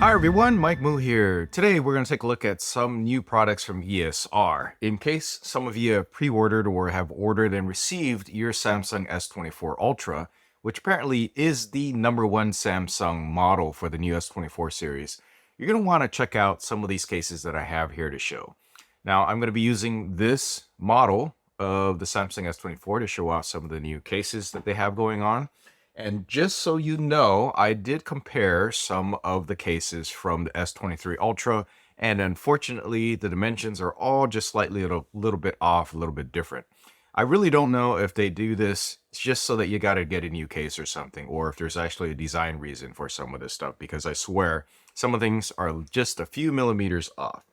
Hi everyone, Mike Moo here. Today we're going to take a look at some new products from ESR. In case some of you have pre-ordered or have ordered and received your Samsung S24 Ultra, which apparently is the #1 Samsung model for the new S24 series, you're going to want to check out some of these cases that I have here to show. Now I'm going to be using this model of the Samsung S24 to show off some of the new cases that they have going on. And just so you know, I did compare some of the cases from the S23 Ultra, and unfortunately, the dimensions are all just slightly a little bit off, a little bit different. I really don't know if they do this just so that you got to get a new case or something, or if there's actually a design reason for some of this stuff, because I swear some of things are just a few millimeters off.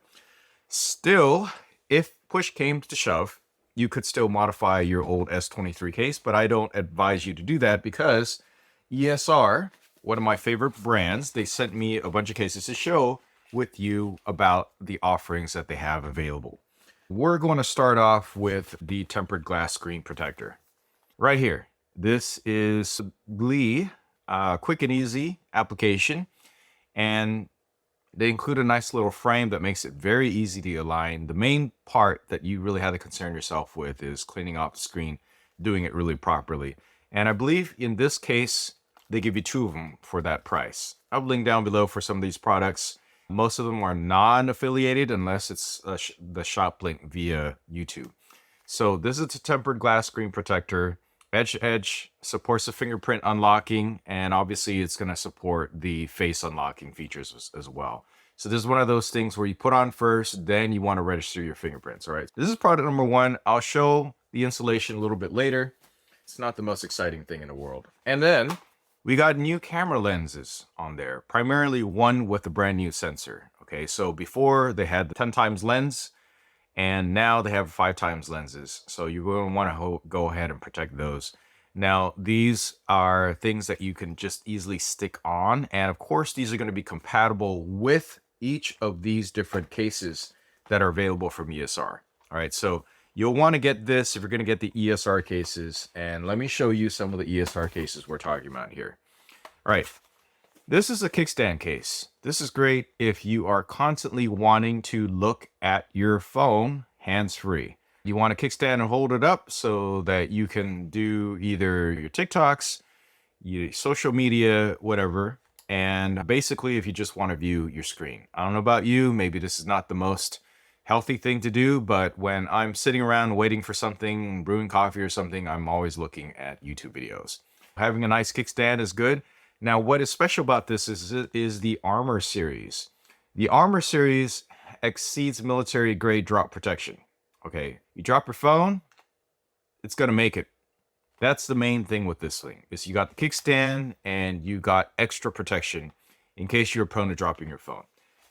Still, if push came to shove, you could still modify your old S23 case, but I don't advise you to do that because ESR, one of my favorite brands, they sent me a bunch of cases to show with you about the offerings that they have available. We're going to start off with the tempered glass screen protector. Right here. This is Glee, quick and easy application, and they include a nice little frame that makes it very easy to align. The main part that you really have to concern yourself with is cleaning off the screen, doing it really properly. And I believe in this case, they give you 2 of them for that price. I'll link down below for some of these products. Most of them are non-affiliated unless it's the shop link via YouTube. So this is a tempered glass screen protector. Edge to edge, supports the fingerprint unlocking, and obviously it's going to support the face unlocking features as well. So this is one of those things where you put on first, then you want to register your fingerprints. All right, this is product #1. I'll show the installation a little bit later. It's not the most exciting thing in the world. And then we got new camera lenses on there, primarily one with a brand new sensor. Okay, so before they had the 10 times lens, and now they have 5 times lenses. So you're going to want to go ahead and protect those. Now, these are things that you can just easily stick on. And of course, these are going to be compatible with each of these different cases that are available from ESR. All right, so you'll want to get this if you're going to get the ESR cases. And let me show you some of the ESR cases we're talking about here. All right. This is a kickstand case. This is great if you are constantly wanting to look at your phone hands-free. You want to kickstand and hold it up so that you can do either your TikToks, your social media, whatever. And basically, if you just want to view your screen. I don't know about you, maybe this is not the most healthy thing to do, but when I'm sitting around waiting for something, brewing coffee or something, I'm always looking at YouTube videos. Having a nice kickstand is good. Now, what is special about this is the Armor series. The Armor series exceeds military-grade drop protection. Okay, you drop your phone, it's going to make it. That's the main thing with this thing, is you got the kickstand and you got extra protection in case you're prone to dropping your phone.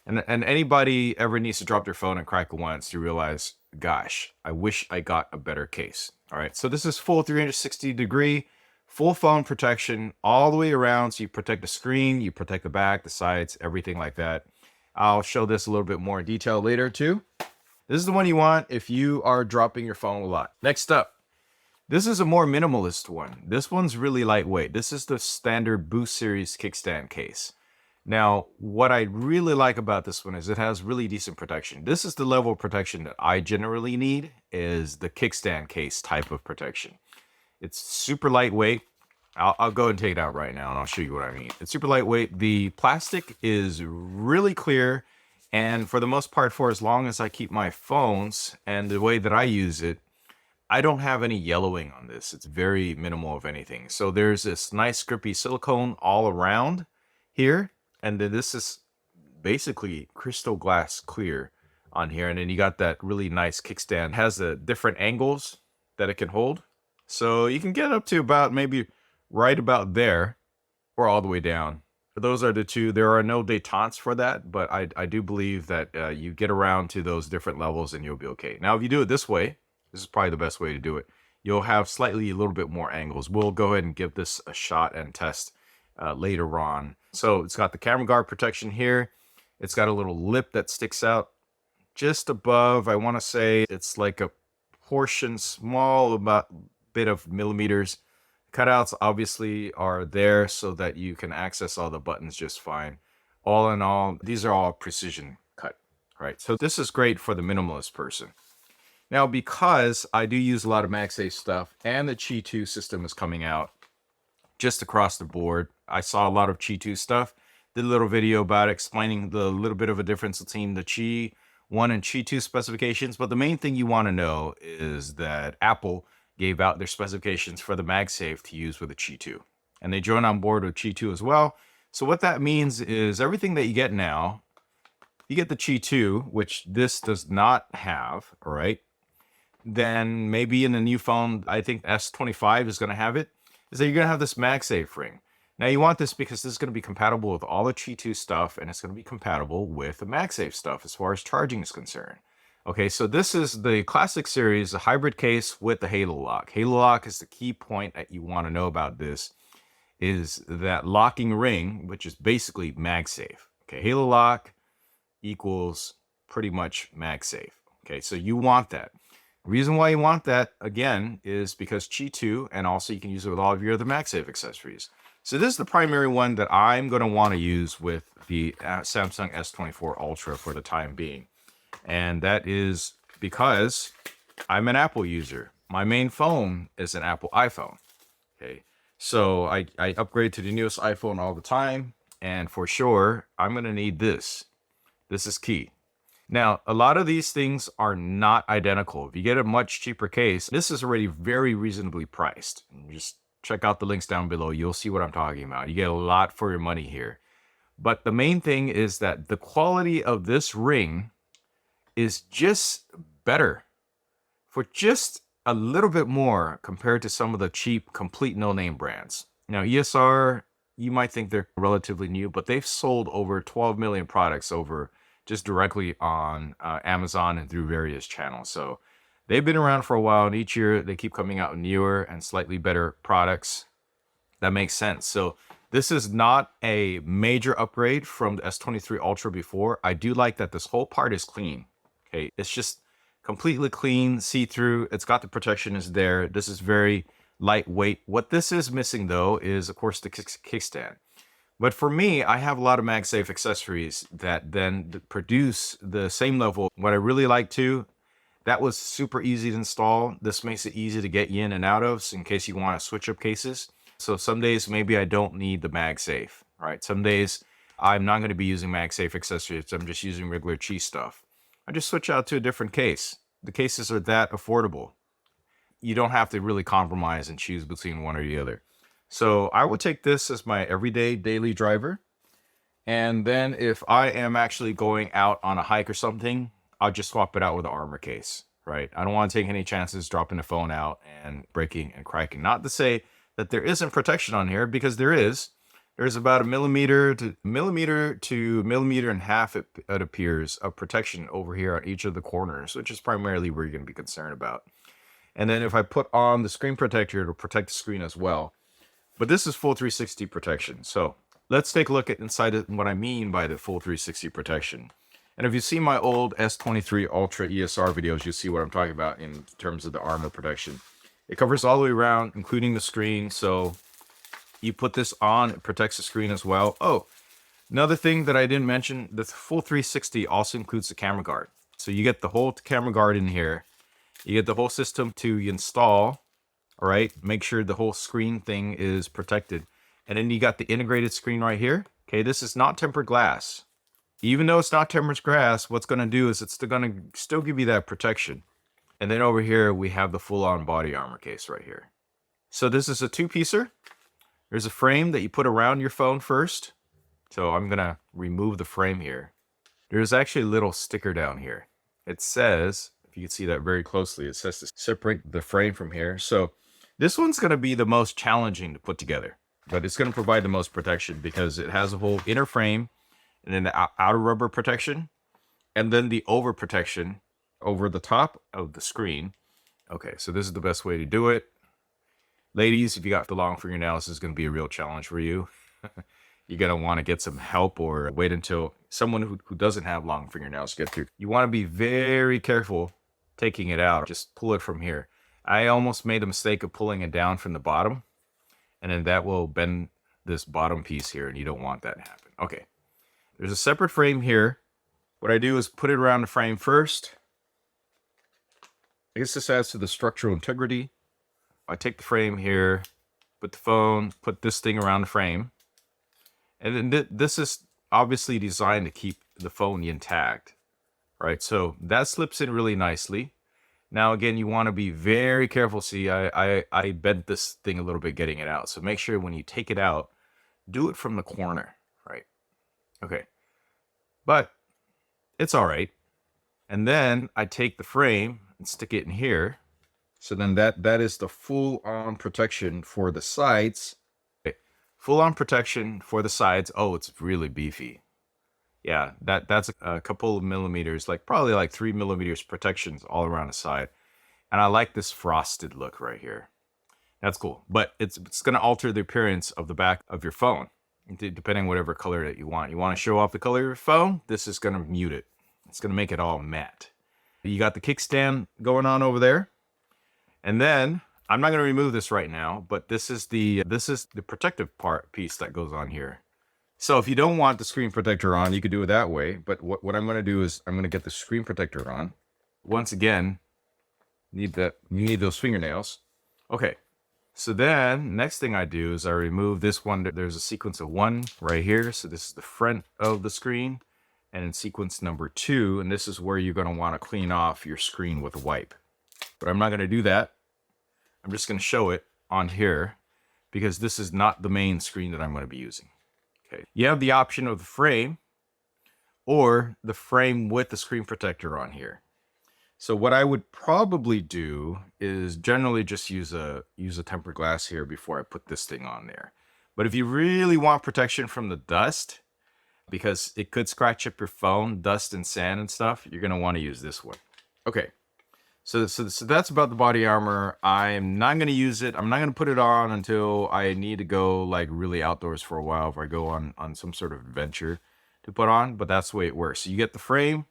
And anybody ever needs to drop their phone and crack it once to realize, gosh, I wish I got a better case. All right, so this is full 360-degree. Full phone protection all the way around, so you protect the screen, you protect the back, the sides, everything like that. I'll show this a little bit more in detail later too. This is the one you want if you are dropping your phone a lot. Next up, this is a more minimalist one. This one's really lightweight. This is the standard Boost Series kickstand case. Now, what I really like about this one is it has really decent protection. This is the level of protection that I generally need, is the kickstand case type of protection. It's super lightweight. I'll go and take it out right now and I'll show you what I mean. It's super lightweight. The plastic is really clear. And for the most part, for as long as I keep my phones and the way that I use it, I don't have any yellowing on this. It's very minimal of anything. So there's this nice grippy silicone all around here. And then this is basically crystal glass clear on here. And then you got that really nice kickstand. It has the different angles that it can hold. So you can get up to about maybe right about there or all the way down. Those are the two. There are no détentes for that, but I do believe that you get around to those different levels and you'll be okay. Now, if you do it this way, this is probably the best way to do it. You'll have slightly a little bit more angles. We'll go ahead and give this a shot and test later on. So it's got the camera guard protection here. It's got a little lip that sticks out just above. I want to say it's like a portion small, about bit of millimeters. Cutouts obviously are there so that you can access all the buttons just fine. all in all, these are all precision cut, right? So this is great for the minimalist person. Now, because I do use a lot of MagSafe stuff and the Qi 2 system is coming out just across the board, I saw a lot of Qi 2 stuff, did a little video about it, explaining the little bit of a difference between the Qi 1 and Qi 2 specifications. But the main thing you want to know is that Apple gave out their specifications for the MagSafe to use with the Qi 2. And they joined on board with Qi 2 as well. So what that means is everything that you get now, you get the Qi 2, which this does not have, all right? Then maybe in the new phone, I think S25 is going to have it, is that you're going to have this MagSafe ring. Now you want this because this is going to be compatible with all the Qi 2 stuff, and it's going to be compatible with the MagSafe stuff as far as charging is concerned. Okay, so this is the classic series, the hybrid case with the Halo Lock. Halo Lock is the key point that you want to know about this, is that locking ring, which is basically MagSafe. Okay, Halo Lock equals pretty much MagSafe. Okay, so you want that. The reason why you want that, again, is because Qi 2, and also you can use it with all of your other MagSafe accessories. So this is the primary one that I'm going to want to use with the Samsung S24 Ultra for the time being. And that is because I'm an Apple user. My main phone is an Apple iPhone. Okay, so I upgrade to the newest iPhone all the time. And for sure, I'm going to need this. This is key. Now, a lot of these things are not identical. If you get a much cheaper case, this is already very reasonably priced. Just check out the links down below. You'll see what I'm talking about. You get a lot for your money here. But the main thing is that the quality of this ring is just better for just a little bit more compared to some of the cheap, complete no-name brands. Now, ESR, you might think they're relatively new, but they've sold over 12 million products over just directly on Amazon and through various channels. So they've been around for a while, and each year they keep coming out with newer and slightly better products. That makes sense. So this is not a major upgrade from the S23 Ultra before. I do like that this whole part is clean. Okay, it's just completely clean, see-through. It's got the protection is there. This is very lightweight. What this is missing though is, of course, the kickstand. But for me, I have a lot of MagSafe accessories that then produce the same level. What I really like too, that was super easy to install. This makes it easy to get you in and out of in case you want to switch up cases. So some days maybe I don't need the MagSafe, right? Some days I'm not going to be using MagSafe accessories. I'm just using regular Qi stuff. I just switch out to a different case. The cases are that affordable. You don't have to really compromise and choose between one or the other. So I would take this as my everyday daily driver. And then if I am actually going out on a hike or something, I'll just swap it out with an armor case, right? I don't want to take any chances dropping the phone out and breaking and cracking. Not to say that there isn't protection on here, because there is. There's about a millimeter to millimeter and a half, it appears, of protection over here on each of the corners, which is primarily where you're going to be concerned about. And then if I put on the screen protector, it'll protect the screen as well. But this is full 360 protection. So let's take a look at inside it, what I mean by the full 360 protection. And if you see my old S23 Ultra ESR videos, you'll see what I'm talking about in terms of the armor protection. It covers all the way around, including the screen. So you put this on, it protects the screen as well. Oh, another thing that I didn't mention, the full 360 also includes the camera guard. So you get the whole camera guard in here. You get the whole system to install. All right, make sure the whole screen thing is protected. And then you got the integrated screen right here. Okay, this is not tempered glass. Even though it's not tempered glass, what's going to do is it's going to still give you that protection. And then over here, we have the full-on body armor case right here. So this is a two-piecer. There's a frame that you put around your phone first. So I'm going to remove the frame here. There's actually a little sticker down here. It says, if you can see that very closely, it says to separate the frame from here. So this one's going to be the most challenging to put together, but it's going to provide the most protection because it has a whole inner frame and then the outer rubber protection and then the over protection over the top of the screen. Okay, so this is the best way to do it. Ladies, if you got the long fingernails, this is going to be a real challenge for you. You're going to want to get some help or wait until someone who doesn't have long fingernails get through. You want to be very careful taking it out. Just pull it from here. I almost made a mistake of pulling it down from the bottom, and then that will bend this bottom piece here, and you don't want that to happen. Okay, There's a separate frame here. What I do is put it around the frame first. I guess this adds to the structural integrity. I take the frame here, put the phone, put this thing around the frame. And then this is obviously designed to keep the phone intact, right? So that slips in really nicely. Now, again, you want to be very careful. See, I bent this thing a little bit getting it out. So make sure when you take it out, do it from the corner, right? Okay. But it's all right. And then I take the frame and stick it in here. So then that is the full-on protection for the sides. Okay. Full-on protection for the sides. Oh, it's really beefy. Yeah, that's a couple of millimeters, like probably like 3 millimeters protections all around the side. And I like this frosted look right here. That's cool. But it's going to alter the appearance of the back of your phone, depending on whatever color that you want. You want to show off the color of your phone? This is going to mute it. It's going to make it all matte. You got the kickstand going on over there. And then I'm not going to remove this right now, but this is the protective piece that goes on here. So if you don't want the screen protector on, you could do it that way. But what I'm going to do is I'm going to get the screen protector on. Once again, you need those fingernails. Okay. So then next thing I do is I remove this one. There's a sequence of 1 right here. So this is the front of the screen. And in sequence number 2, and this is where you're going to want to clean off your screen with a wipe. But I'm not going to do that. I'm just going to show it on here because this is not the main screen that I'm going to be using. Okay. You have the option of the frame or the frame with the screen protector on here. So what I would probably do is generally just use a tempered glass here before I put this thing on there. But if you really want protection from the dust, because it could scratch up your phone, dust and sand and stuff, you're going to want to use this one. Okay. So that's about the body armor. I'm not going to use it. I'm not going to put it on until I need to go like really outdoors for a while, if I go on some sort of adventure to put on, but that's the way it works. So you get the frame,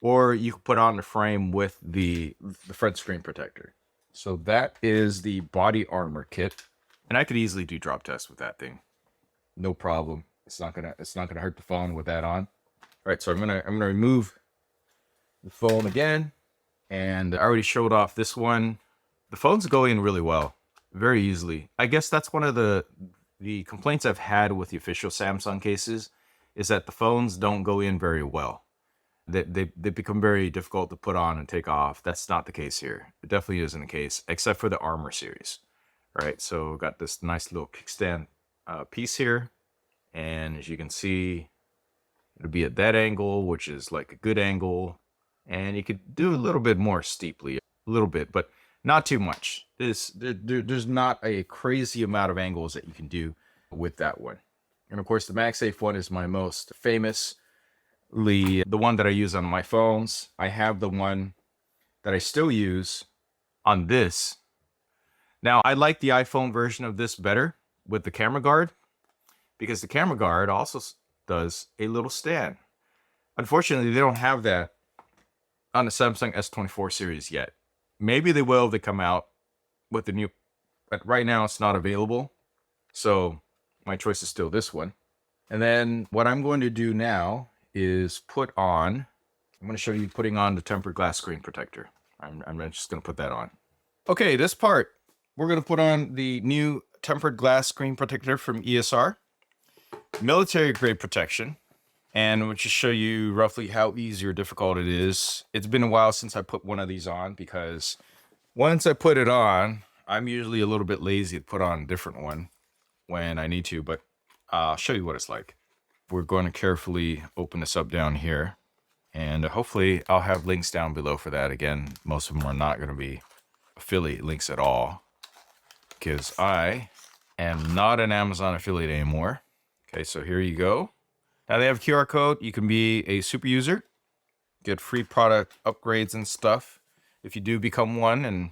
or you can put on the frame with the front screen protector. So that is the body armor kit. And I could easily do drop tests with that thing. No problem. It's not gonna hurt the phone with that on. All right, so I'm gonna remove the phone again. And I already showed off this one. The phones go in really well, very easily. I guess that's one of the complaints I've had with the official Samsung cases, is that the phones don't go in very well. They become very difficult to put on and take off. That's not the case here. It definitely isn't the case, except for the Armor series. All right, so I've got this nice little kickstand piece here. And as you can see, it'll be at that angle, which is like a good angle. And you could do a little bit more steeply, a little bit, but not too much. There's not a crazy amount of angles that you can do with that one. And of course, the MagSafe one is my most famous, the one that I use on my phones. I have the one that I still use on this. Now, I like the iPhone version of this better with the camera guard, because the camera guard also does a little stand. Unfortunately, they don't have that on the Samsung S24 series yet. Maybe they will if they come out with the new, but right now it's not available. So my choice is still this one. And then what I'm going to do now is I'm going to show you putting on the tempered glass screen protector. I'm just going to put that on. Okay, this part, we're going to put on the new tempered glass screen protector from ESR. Military grade protection. And we'll just show you roughly how easy or difficult it is. It's been a while since I put one of these on, because once I put it on, I'm usually a little bit lazy to put on a different one when I need to, but I'll show you what it's like. We're going to carefully open this up down here, and hopefully I'll have links down below for that. Again, most of them are not going to be affiliate links at all, because I am not an Amazon affiliate anymore. Okay, so here you go. Now they have a QR code. You can be a super user, get free product upgrades and stuff if you do become one. And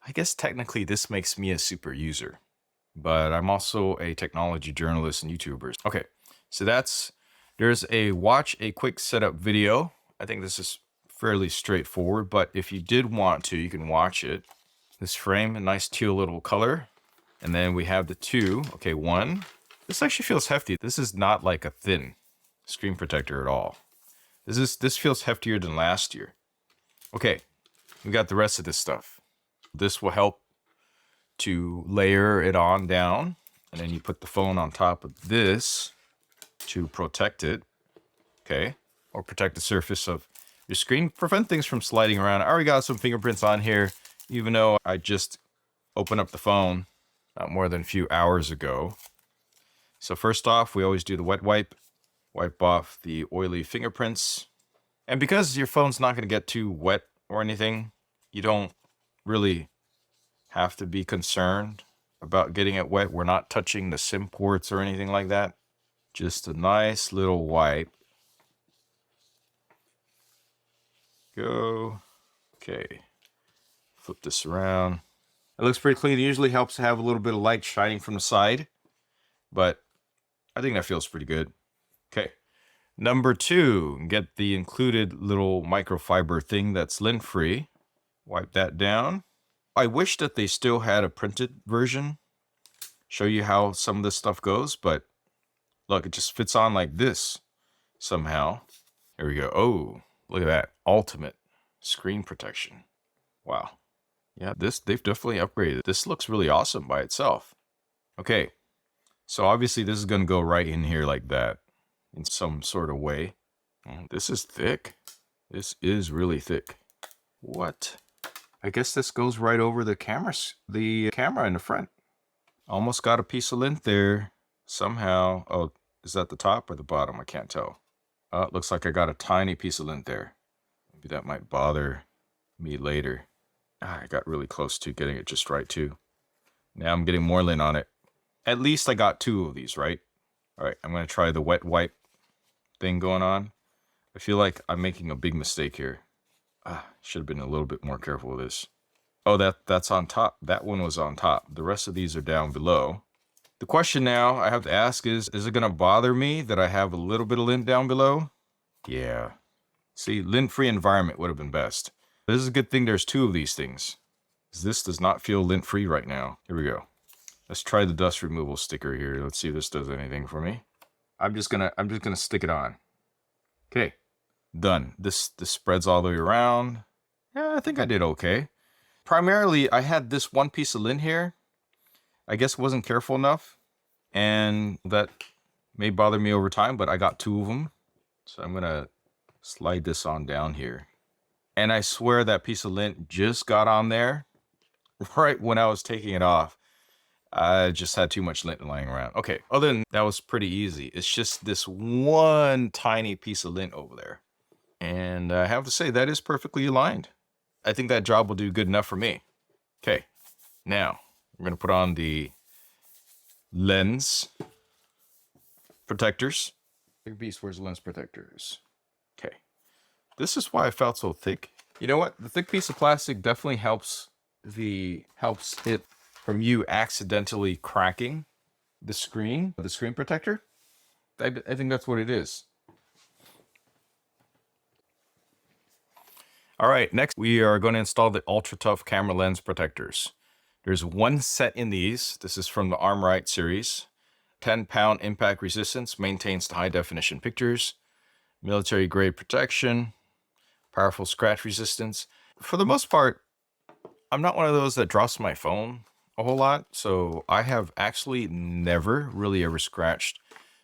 I guess technically this makes me a super user, but I'm also a technology journalist and YouTuber. Okay, so there's a watch a quick setup video. I think this is fairly straightforward, but if you did want to, you can watch it. This frame, a nice teal little color. And then we have the 2. Okay, 1. This actually feels hefty. This is not like a thin. screen protector at all. This feels heftier than last year. Okay, we got the rest of this stuff. This will help to layer it on down, and then you put the phone on top of this to protect it, okay? Or protect the surface of your screen, prevent things from sliding around. I already got some fingerprints on here, even though I just opened up the phone not more than a few hours ago. So first off, we always do the wet wipe off the oily fingerprints. And because your phone's not going to get too wet or anything, you don't really have to be concerned about getting it wet. We're not touching the SIM ports or anything like that. Just a nice little wipe. Go. Okay. Flip this around. It looks pretty clean. It usually helps to have a little bit of light shining from the side, but I think that feels pretty good. Okay. Number 2, get the included little microfiber thing that's lint-free. Wipe that down. I wish that they still had a printed version. Show you how some of this stuff goes, but look, it just fits on like this somehow. Here we go. Oh, look at that. Ultimate screen protection. Wow. Yeah, they've definitely upgraded. This looks really awesome by itself. Okay, so obviously this is going to go right in here like that in some sort of way. This is thick. This is really thick. What? I guess this goes right over the camera in the front. Almost got a piece of lint there somehow. Oh, is that the top or the bottom? I can't tell. Oh, it looks like I got a tiny piece of lint there. Maybe that might bother me later. I got really close to getting it just right too. Now I'm getting more lint on it. At least I got 2 of these, right? All right, I'm going to try the wet wipe thing going on. I feel like I'm making a big mistake here. Should have been a little bit more careful with this. Oh, that's on top. That one was on top. The rest of these are down below. The question now I have to ask is it going to bother me that I have a little bit of lint down below? Yeah. See, lint-free environment would have been best. This is a good thing there's 2 of these things. This does not feel lint-free right now. Here we go. Let's try the dust removal sticker here. Let's see if this does anything for me. I'm just gonna stick it on. Okay. Done. This spreads all the way around. Yeah, I think I did okay. Primarily, I had this one piece of lint here. I guess wasn't careful enough, and that may bother me over time, but I got 2 of them. So I'm gonna slide this on down here. And I swear that piece of lint just got on there right when I was taking it off. I just had too much lint lying around. Okay, other than that was pretty easy. It's just this one tiny piece of lint over there. And I have to say, that is perfectly aligned. I think that job will do good enough for me. Okay, now I'm going to put on the lens protectors. Big Beast, where's the lens protectors? Okay. This is why I felt so thick. You know what? The thick piece of plastic definitely helps it from you accidentally cracking the screen protector. I think that's what it is. All right, next we are going to install the Ultra Tough camera lens protectors. There's 1 set in these. This is from the Armrite series. 10-pound impact resistance, maintains the high definition pictures, military grade protection, powerful scratch resistance. For the most part, I'm not one of those that drops my phone a whole lot, so I have actually never really ever scratched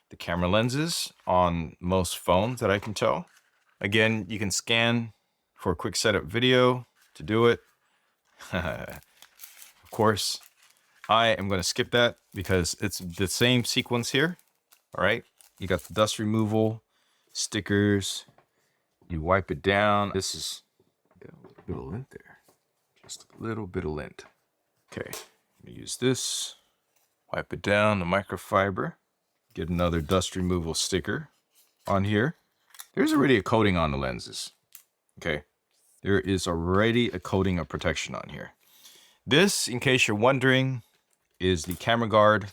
the camera lenses on most phones that I can tell. Again, you can scan for a quick setup video to do it. Of course, I am going to skip that because it's the same sequence here. All right, you got the dust removal, stickers, you wipe it down. This is a little bit of lint there. Just a little bit of lint. Okay, I'm gonna use this. Wipe it down, the microfiber. Get another dust removal sticker on here. There's already a coating on the lenses. Okay, there is already a coating of protection on here. This, in case you're wondering, is the camera guard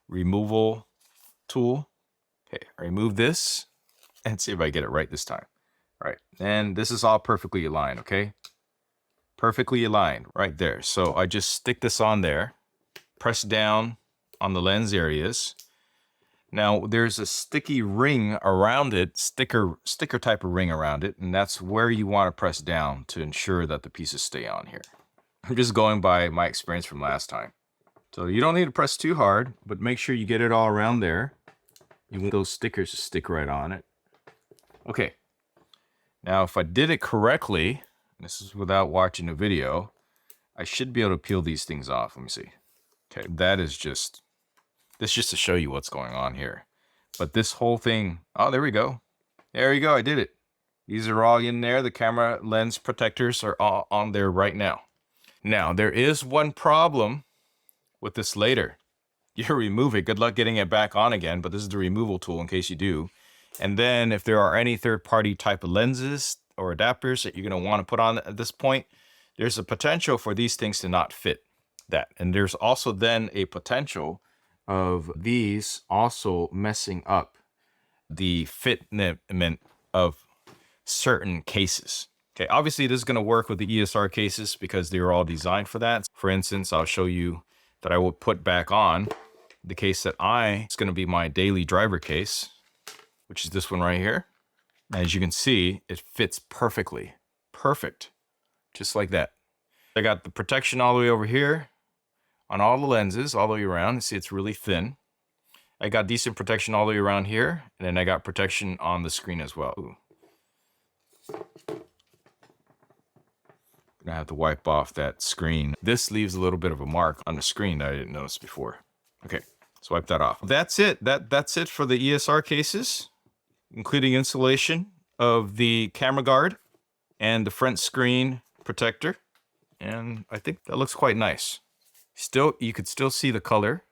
removal tool. Okay, I remove this and see if I get it right this time. All right, and this is all perfectly aligned, okay? Perfectly aligned right there. So I just stick this on there, press down on the lens areas. Now there's a sticky ring around it, sticker type of ring around it, and that's where you want to press down to ensure that the pieces stay on here. I'm just going by my experience from last time. So you don't need to press too hard, but make sure you get it all around there. You want those stickers to stick right on it. Okay. Now if I did it correctly, this is without watching the video, I should be able to peel these things off. Let me see. Okay, that is just, this just to show you what's going on here. But this whole thing, oh, there we go. There you go, I did it. These are all in there. The camera lens protectors are all on there right now. Now, there is one problem with this later. You remove it. Good luck getting it back on again, but this is the removal tool in case you do. And then if there are any third-party type of lenses or adapters that you're going to want to put on at this point, there's a potential for these things to not fit that. And there's also then a potential of these also messing up the fitment of certain cases. Okay, obviously this is going to work with the ESR cases because they're all designed for that. For instance, I'll show you that I will put back on the case that it's going to be my daily driver case, which is this one right here. As you can see, it fits perfectly. Perfect. Just like that. I got the protection all the way over here on all the lenses, all the way around. You see it's really thin. I got decent protection all the way around here, and then I got protection on the screen as well. Ooh. I have to wipe off that screen. This leaves a little bit of a mark on the screen that I didn't notice before. Okay, let's wipe that off. That's it. That's it for the ESR cases, including installation of the camera guard and the front screen protector. And I think that looks quite nice. Still, you could still see the color,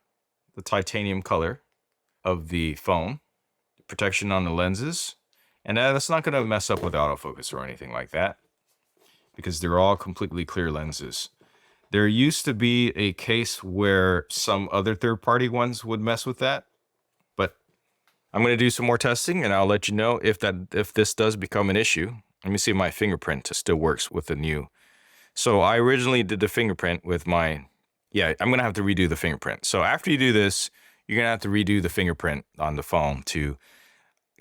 the titanium color of the phone, protection on the lenses, and that's not going to mess up with autofocus or anything like that because they're all completely clear lenses. There used to be a case where some other third-party ones would mess with that, but I'm going to do some more testing and I'll let you know if this does become an issue. Let me see if my fingerprint still works with the new. So I originally did the fingerprint with my, I'm going to have to redo the fingerprint. So after you do this, you're going to have to redo the fingerprint on the phone to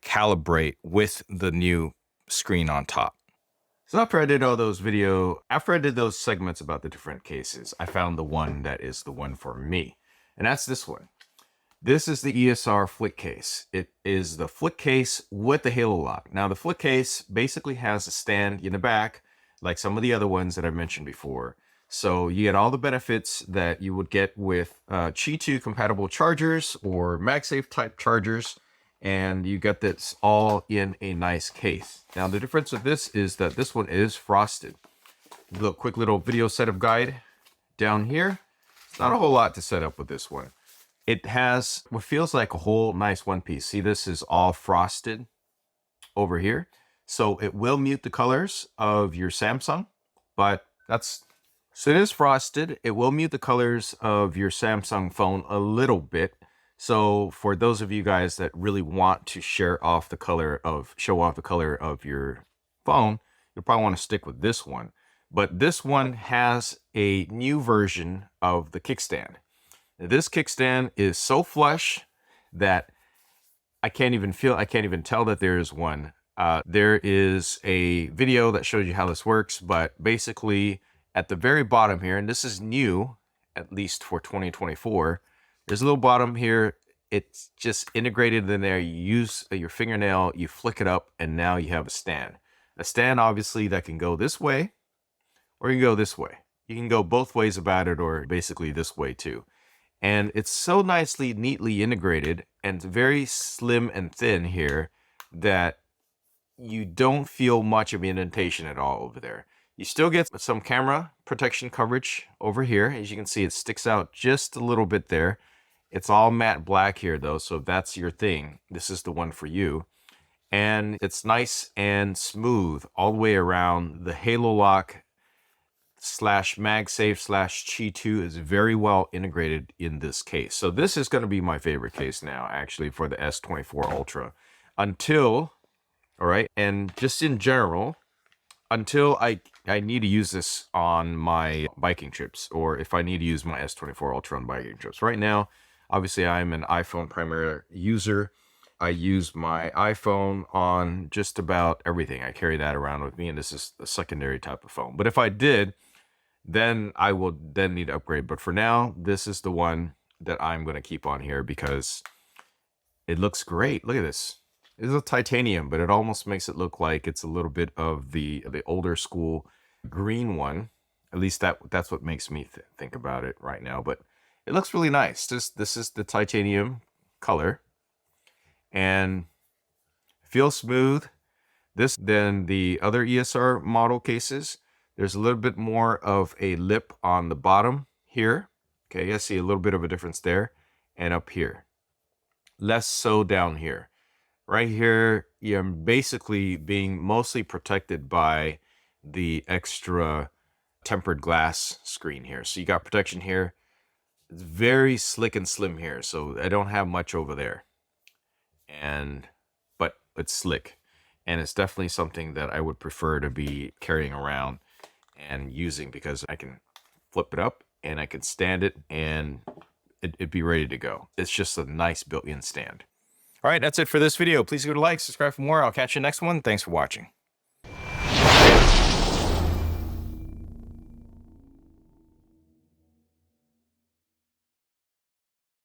calibrate with the new screen on top. So after I did those segments about the different cases, I found the one that is the one for me. And that's this one. This is the ESR Flick case. It is the Flick case with the halo lock. Now the Flick case basically has a stand in the back, like some of the other ones that I mentioned before. So you get all the benefits that you would get with Qi 2 compatible chargers or MagSafe type chargers. And you get this all in a nice case. Now the difference with this is that this one is frosted. Quick little video setup guide down here. It's not a whole lot to set up with this one. It has what feels like a whole nice one piece. See, this is all frosted over here. So it will mute the colors of your Samsung, but so it is frosted. It will mute the colors of your Samsung phone a little bit. So for those of you guys that really want to show off the color of your phone, you'll probably want to stick with this one. But this one has a new version of the kickstand. Now, this kickstand is so flush that I can't even tell that there is one. There is a video that shows you how this works, but basically at the very bottom here, and this is new, at least for 2024, there's a little bottom here. It's just integrated in there. You use your fingernail, you flick it up, and now you have a stand. A stand, obviously, that can go this way, or you can go this way. You can go both ways about it, or basically this way too. And it's so neatly integrated, and it's very slim and thin here that you don't feel much of indentation at all over there. You still get some camera protection coverage over here. As you can see, it sticks out just a little bit there. It's all matte black here though, so if that's your thing, this is the one for you. And it's nice and smooth all the way around. The halo lock / MagSafe / Qi 2 is very well integrated in this case. So this is going to be my favorite case now, actually, for the S24 Ultra. And just in general, until I need to use this on my biking trips, or if I need to use my S24 Ultra on biking trips. Right now, Obviously, I'm an iPhone primary user. I use my iPhone on just about everything. I carry that around with me, and this is a secondary type of phone. But if I did, then I will then need to upgrade. But for now, this is the one that I'm going to keep on here because it looks great. Look at this. It's a titanium, but it almost makes it look like it's a little bit of the older school green one. At least that's what makes me think about it right now. But it looks really nice. This is the titanium color and feels smooth. This than the other ESR model cases. There's a little bit more of a lip on the bottom here. Okay, I see a little bit of a difference there, and up here. Less so down here. Right here, you're basically being mostly protected by the extra tempered glass screen here. So you got protection here. It's very slick and slim here, so I don't have much over there. But it's slick. And it's definitely something that I would prefer to be carrying around and using because I can flip it up and I can stand it and it'd be ready to go. It's just a nice built-in stand. All right, that's it for this video. Please go to like, subscribe for more. I'll catch you next one. Thanks for watching.